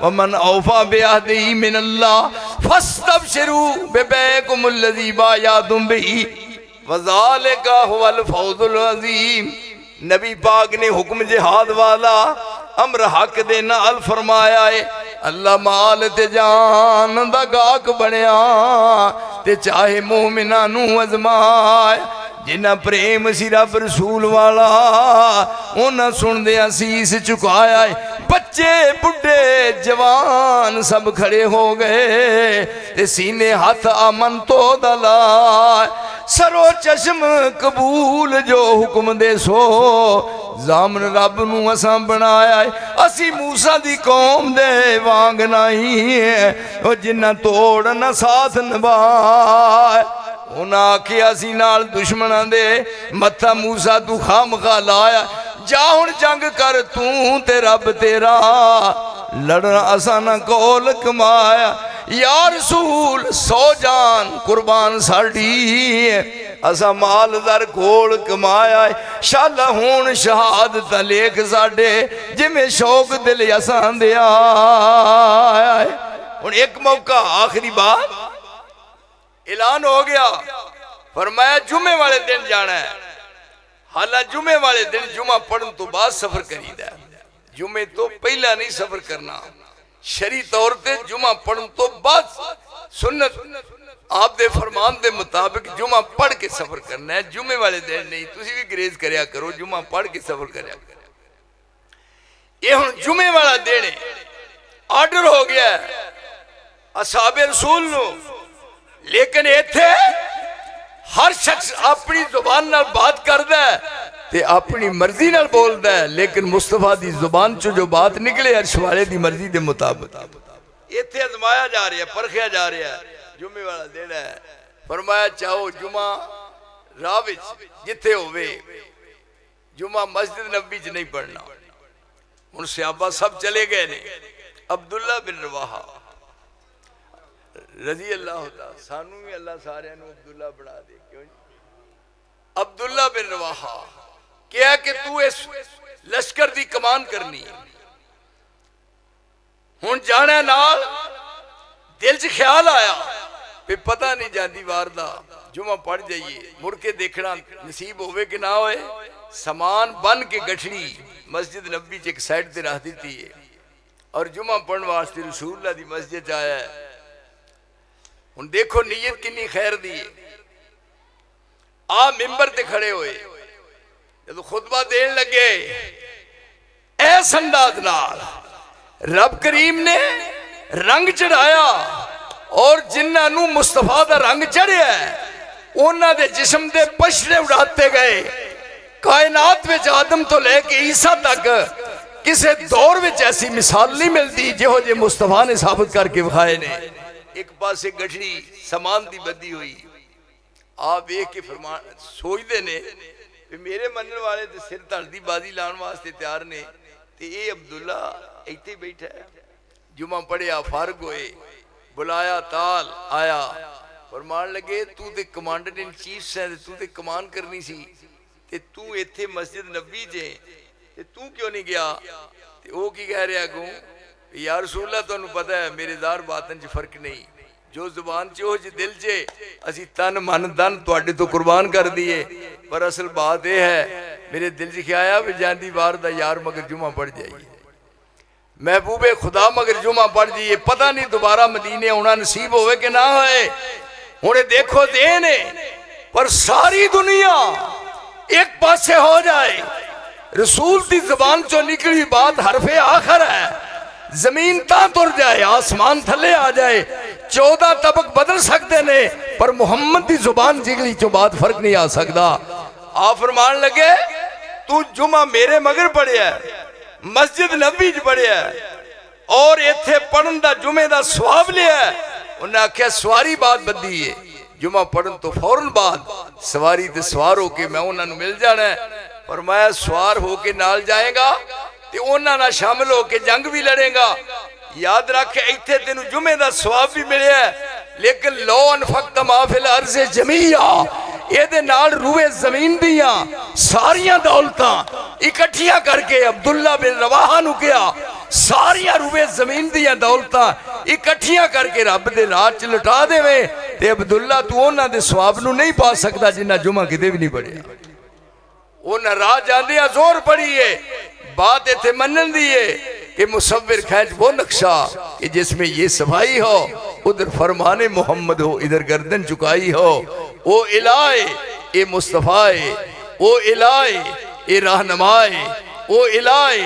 व मन औफा बिअहदिही मिनल्लाह फस्तबशिरू बिबैकुमुल्लज़ी बायातुम बिही व ज़ालिका हुवल फौजुल अज़ीम। नबी पाक ने हुक्म जिहाद वाला अमर हक दे नाल फरमाया है। अल्लाह माल ते जान दा गाहक बनया ते चाहे मोमिना नू अजमाए। जिन्ना प्रेम सी रब रसूल वाला उन्हें सुनदे शीस झुकाया है। बच्चे बुढ़े जवान सब खड़े हो गए ते सीने हाथ अमन तो दला। सरो चश्म कबूल जो हुक्म दे सो जामन रब नू असा बनाया है। असी मूसा दी कौम दे वांग नहीं है जिन्ना तोड़ न साथ निभाए। उन्हें आखिया सी नाल दुश्मना दे मत्था मूसा तू खामखा लाया। जा हुण जंग कर तू ते रब तेरा लड़ना असा न कोल कमाया। या रसूल 100 जान कुर्बान साड़ी असा माल दर घोल कमाया है शाला हूं शहादत लेख साडे जिमें शौक दिल असा दिया। हुण एक मौका आखिरी बात ऐलान हो गया, फरमाया जुमे वाले दिन जाना है। हालांकि जुमे वाले दिन जुमा पढ़न तो बाद सफर करीदा, जुमे तो पहला नहीं सफर करना। शरी तौर पे जुमा पढ़न तो बाद सुन्नत आप दे फरमान दे मुताबिक जुमा पढ़ के सफर करना है, जुमे वाले दिन नहीं। तुसी भी ग्रेज करया करो, जुमा पढ़ के सफर करया करो। ये हुण जुमे वाला दिन है, ऑर्डर हो गया असहाबे रसूल नु, लेकिन इत्थे हर शख्स अपनी जुबान नाल बात करदा है ते अपनी मर्जी नाल बोलदा है, लेकिन मुस्तफा दी जुबान चो जो बात निकले अर्श वाले दी मर्जी दे मुताबिक इत्थे आजमाया जा रहा है, परखिया जा रहा है। जुमे वाला दिन है, फरमाया चाहो जुमा राह विच जिथे होवे, जुमा मस्जिद नबी च नहीं पढ़ना। हुण सहाबा सब चले गए ने। अब्दुल्ला बिन रवाहा रजी अल्लाह ताला, सानू भी अल्लाह सारियां नू अब्दुल्ला बना दे। क्यों जी? अब्दुल्ला बिन रवाहा क्या कि तू इस लश्कर दी कमान करनी, हुण जाना नाल। दिल च ख्याल आया भी पता नहीं जाती वार दा जुमा पढ़ जाइए, मुड़ के देखना नसीब होवे कि ना होए। समान बन के गठड़ी मस्जिद नबी च एक साइड ते रख दी है और जुमा पढ़ने वास्ते रसूलुल्लाह दी मस्जिद आया है। हुण देखो नीयत कितनी खैर दी है। आ मिंबर ते खड़े होए, जब खुतबा देन लगे ऐस अंदाज नाल रब करीम ने रंग चढ़ाया और जिन्होंने मुस्तफा दा रंग चढ़िया उन्होंने दे जिस्म दे पछड़े उड़ाते गए। कायनात में आदम तो लेके ईसा तक किसी दौर में ऐसी मिसाल नहीं मिलती जो जे मुस्तफा ने साबित करके विखाए ने। एक पासे गठड़ी समान दी बदी हुई, आप वेख के फरमान सोचते ने मेरे मनने वाले तो सिर धड़ दी बाजी लाने वास्ते तैयार ने, ते ये अब्दुल्ला इत्थे बैठा है। जुमा पढ़िया फारग होए, बुलाया ताल आया, फरमान लगे तू ते कमांडर इन चीफ से तू ते कमान करनी सी ते तू इत्थे मस्जिद नबी जे ते तू क्यों नहीं गया? ते वो की कह रहा अगू यार रसूलल्लाह तुहानू पता है मेरे ज़ाहिर बातन च फर्क नहीं, जो जुबान च हो ज दिल च असी तन मन धन तुहाडे तो कुर्बान कर दिए, पर असल बात यह है मेरे दिल च क्या आया भी जांदी वार दा यार मगर जुमा पढ़ जाइए, महबूबे खुदा मगर जुमा पढ़ जाइए, पता नहीं दोबारा मदीने आना नसीब होवे कि ना होए। हुणे देखो देन है पर सारी दुनिया एक पासे हो जाए, रसूल की जुबान चो निकली बात हरफे आखर है, जमीन ता तुर जाए आसमान थले आ जाए, 14 तबक बदल सकते ने पर मुहम्मद की जुबान जिगली चो बात फर्क नहीं आ सकता। आप फरमान लगे तू जुमा मेरे मगर पढ़िया मस्जिद नबी च पढ़िया और इत्थे पढ़न दा जुमे दा सवाब लिया। उन्हें आख्या सवारी बात बदी है, जुमा पढ़न तो फौरन बाद सवारी ते सवार होके मैं उन्होंने मिल जाना है। पर मैं सवार होके नाल जाएगा ते उन्हां नाल शामिल होके जंग भी लड़ेगा। याद रख इत्थे तेनू जुमे दा सवाब भी मिले, लेकिन लो अनफक्त मा फिल अर्ज़ जमीया ये नाल रूए जमीन दियां सारियां दौलतां इकट्ठियां करके अब्दुल्ला बिन रवाहा नू कहा सारियां रूए जमीन दियां दौलतां इकट्ठियां करके रब दे राह च लुटा देवे ते अब्दुल्ला तू उन्हां दे सवाब नू नहीं पा सकदा जिन्ना जुमा किते भी नहीं पढ़िया। उन्हां राह जांदियां जोर पड़ी है, बात इत्थे मनन दी है कि मुसव्विर खैच वो नक्शा कि जिसमें ये सफाई हो, उधर फरमाने मोहम्मद हो, इधर गर्दन झुकाई हो। ओ इलाए ए मुस्तफाए, ओ इलाए ए रहनुमाए, ओ इलाए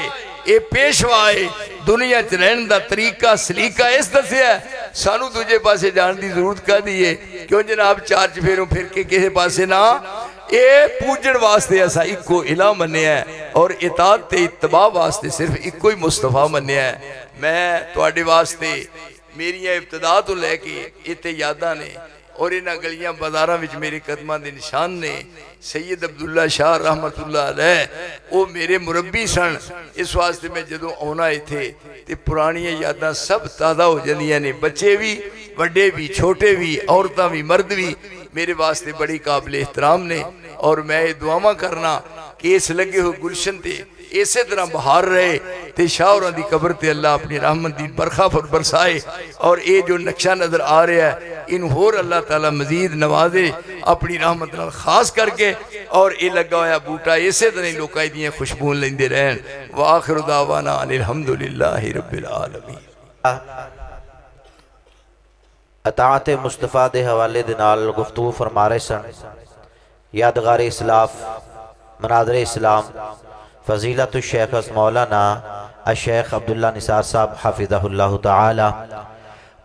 ए पेशवाए, दुनिया च रहने का तरीका सलीका इस दसिया सानू दूजे पासे जाने की जरूरत कर दी है। क्यों जनाब चार चफेरों फिर के किसी पासे ना, ये पूजन वास्ते असा इको इला मन्निया और इताअत ते इत्तबा वास्ते सिर्फ इको ही मुस्तफा मन्निया। मैं तुहाडे वास्ते मेरिया इब्तदा तो लैके इत्ते यादां ने और इन्हां गलियां बाजारां विच मेरे कदमां दे निशान ने। सैयद अब्दुल्ला शाह रहमतुल्लाह अलैह वो मेरे मुरब्बी सन। इस वास्ते मैं जदों आउणा इत्थे ते पुरानियां यादां सब ताज़ा हो जांदियां ने। बच्चे भी, वड्डे भी, छोटे भी, औरतां भी, मर्द भी मेरे वास्ते बड़ी काबिल एहतराम ने। और मैं ये दुआवां करना कि इस लगे हुए गुलशन ते इस तरह बहार रहे ते शाहौरां दी कबर ते अल्लाह अपनी रहमत दी बरखा बरसाए। और ये जो नक्शा नजर आ रहा है इन होर अल्लाह ताला मजीद नवाजे अपनी रहमत नाल खास करके। और ये लगा होया बूटा इसे तरह लोकां दी खुशबू लेंदे रहन। व आखिर दावाना अनिल हम्दुलिल्लाहि रब्बिल आलमीन। अताअत मुस्तफ़ा के हवाले दे नाल गुफ्तगू फरमा रहे सन यादगार इस्लाफ मनाज़र इस्लाम फ़ज़ीलतु शेख मौलाना शेख अब्दुल्ला निसार साहब हाफिज़हुल्लाह ताला।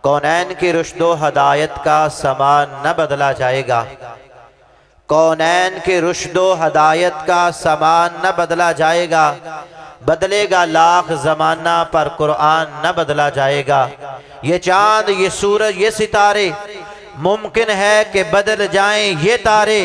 कौनैन की रुश्दो हदायत का सामान न बदला जाएगा, कौनैन की रुश्दो हदायत का सामान न बदला जाएगा। बदलेगा लाख ज़माना पर कुरान न बदला जाएगा। ये चांद, ये सूरज, ये सितारे मुमकिन है कि बदल जाएं ये तारे,